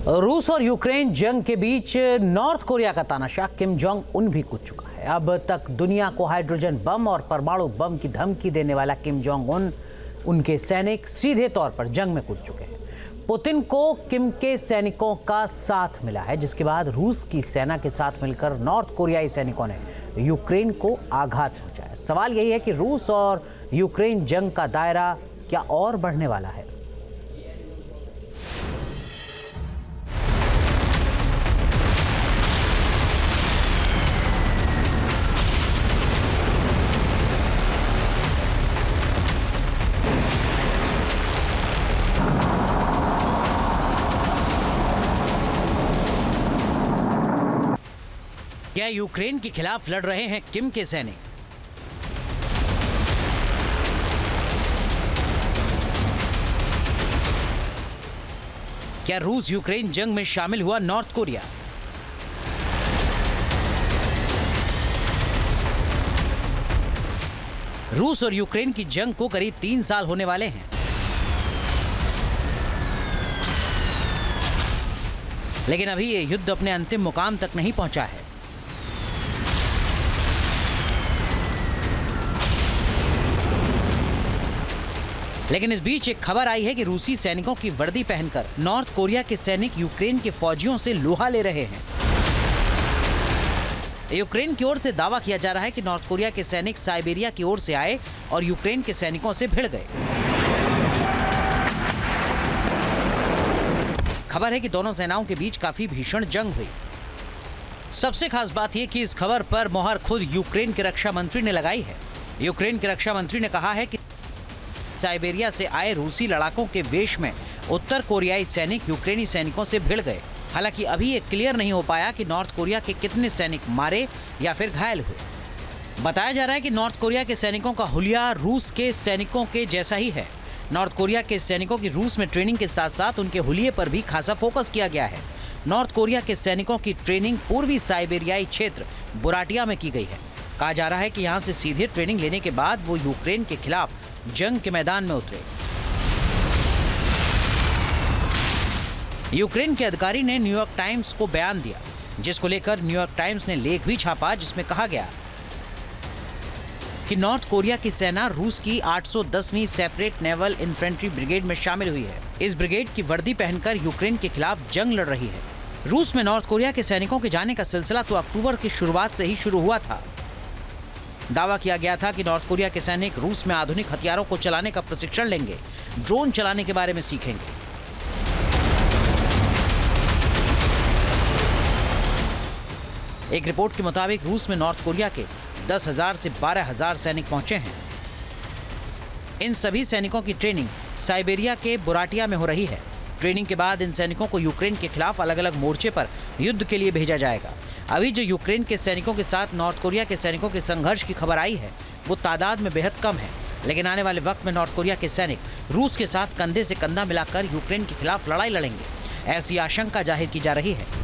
रूस और यूक्रेन जंग के बीच नॉर्थ कोरिया का तानाशाह किम जोंग उन भी कूद चुका है। अब तक दुनिया को हाइड्रोजन बम और परमाणु बम की धमकी देने वाला किम जोंग उनके सैनिक सीधे तौर पर जंग में कूद चुके हैं। पुतिन को किम के सैनिकों का साथ मिला है, जिसके बाद रूस की सेना के साथ मिलकर नॉर्थ कोरियाई सैनिकों ने यूक्रेन को आघात पहुंचाया। सवाल यही है कि रूस और यूक्रेन जंग का दायरा क्या और बढ़ने वाला है। क्या यूक्रेन के खिलाफ लड़ रहे हैं किम के सैनिक? क्या रूस यूक्रेन जंग में शामिल हुआ नॉर्थ कोरिया? रूस और यूक्रेन की जंग को करीब 3 साल होने वाले हैं। लेकिन अभी ये युद्ध अपने अंतिम मुकाम तक नहीं पहुंचा है। लेकिन इस बीच एक खबर आई है कि रूसी सैनिकों की वर्दी पहनकर नॉर्थ कोरिया के सैनिक यूक्रेन के फौजियों से लोहा ले रहे हैं। यूक्रेन की ओर से दावा किया जा रहा है कि नॉर्थ कोरिया के सैनिक साइबेरिया की ओर से आए और यूक्रेन के सैनिकों से भिड़ गए। खबर है कि दोनों सेनाओं के बीच काफी भीषण जंग हुई। सबसे खास बात यह कि इस खबर पर मोहर खुद यूक्रेन के रक्षा मंत्री ने लगाई है। यूक्रेन के रक्षा मंत्री ने कहा है कि साइबेरिया से आए रूसी लड़ाकों के वेश में उत्तर कोरियाई सैनिक यूक्रेनी सैनिकों से भिड़ गए। हालांकि अभी ये क्लियर नहीं हो पाया कि नॉर्थ कोरिया के कितने सैनिक मारे या फिर घायल हुए। बताया जा रहा है कि नॉर्थ कोरिया के सैनिकों का हुलिया रूस के सैनिकों के जैसा ही है। नॉर्थ कोरिया के सैनिकों की रूस में ट्रेनिंग के साथ साथ उनके हुलिये पर भी खासा फोकस किया गया है। नॉर्थ कोरिया के सैनिकों की ट्रेनिंग पूर्वी साइबेरियाई क्षेत्र बुराटिया में की गई है। कहा जा रहा है कि यहाँ से सीधे ट्रेनिंग लेने के बाद वो यूक्रेन के खिलाफ जंग के मैदान में उतरे। यूक्रेन के अधिकारी ने न्यूयॉर्क टाइम्स को बयान दिया, जिसको लेकर न्यूयॉर्क टाइम्स ने लेख भी छापा, जिसमें कहा गया कि नॉर्थ कोरिया की सेना रूस की 810वीं सेपरेट नेवल इन्फेंट्री ब्रिगेड में शामिल हुई है। इस ब्रिगेड की वर्दी पहनकर यूक्रेन के खिलाफ जंग लड़ रही है। रूस में नॉर्थ कोरिया के सैनिकों के जाने का सिलसिला तो अक्टूबर की शुरुआत से ही शुरू हुआ था। दावा किया गया था कि नॉर्थ कोरिया के सैनिक रूस में आधुनिक हथियारों को चलाने का प्रशिक्षण लेंगे, ड्रोन चलाने के बारे में सीखेंगे। एक रिपोर्ट के मुताबिक रूस में नॉर्थ कोरिया के 10,000 से 12,000 सैनिक पहुंचे हैं। इन सभी सैनिकों की ट्रेनिंग साइबेरिया के बुराटिया में हो रही है। ट्रेनिंग के बाद इन सैनिकों को यूक्रेन के खिलाफ अलग अलग मोर्चे पर युद्ध के लिए भेजा जाएगा। अभी जो यूक्रेन के सैनिकों के साथ नॉर्थ कोरिया के सैनिकों के संघर्ष की खबर आई है, वो तादाद में बेहद कम है। लेकिन आने वाले वक्त में नॉर्थ कोरिया के सैनिक रूस के साथ कंधे से कंधा मिलाकर यूक्रेन के खिलाफ लड़ाई लड़ेंगे, ऐसी आशंका जाहिर की जा रही है।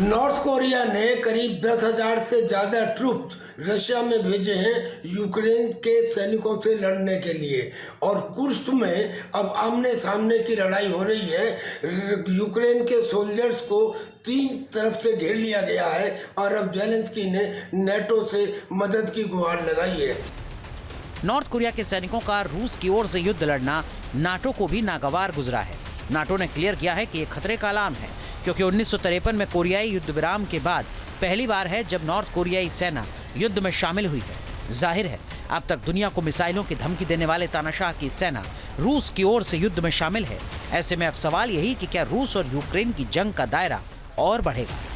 नॉर्थ कोरिया ने करीब 10,000 से ज़्यादा ट्रूप्स रशिया में भेजे हैं यूक्रेन के सैनिकों से लड़ने के लिए, और कुर्स्क में अब आमने सामने की लड़ाई हो रही है। यूक्रेन के सोल्जर्स को 3 तरफ से घेर लिया गया है और अब जेलेंस्की ने नेटो से मदद की गुहार लगाई है। नॉर्थ कोरिया के सैनिकों का रूस की ओर से युद्ध लड़ना नाटो को भी नागवार गुजरा है। नाटो ने क्लियर किया है कि ये खतरे का ऐलान है, क्योंकि 1953 में कोरियाई युद्ध विराम के बाद पहली बार है जब नॉर्थ कोरियाई सेना युद्ध में शामिल हुई है। जाहिर है अब तक दुनिया को मिसाइलों की धमकी देने वाले तानाशाह की सेना रूस की ओर से युद्ध में शामिल है। ऐसे में अब सवाल यही कि क्या रूस और यूक्रेन की जंग का दायरा और बढ़ेगा।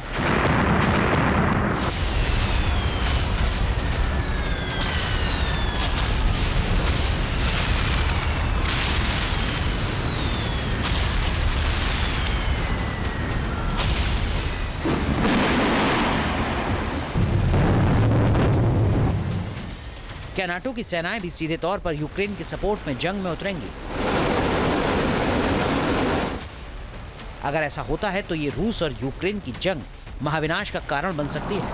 क्या नाटो की सेनाएं भी सीधे तौर पर यूक्रेन के सपोर्ट में जंग में उतरेंगी? अगर ऐसा होता है तो ये रूस और यूक्रेन की जंग महाविनाश का कारण बन सकती है।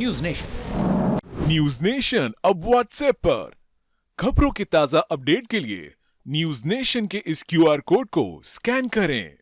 News nation. न्यूज नेशन अब व्हाट्सएप पर खबरों की ताजा अपडेट के लिए न्यूज नेशन के इस क्यूआर कोड को स्कैन करें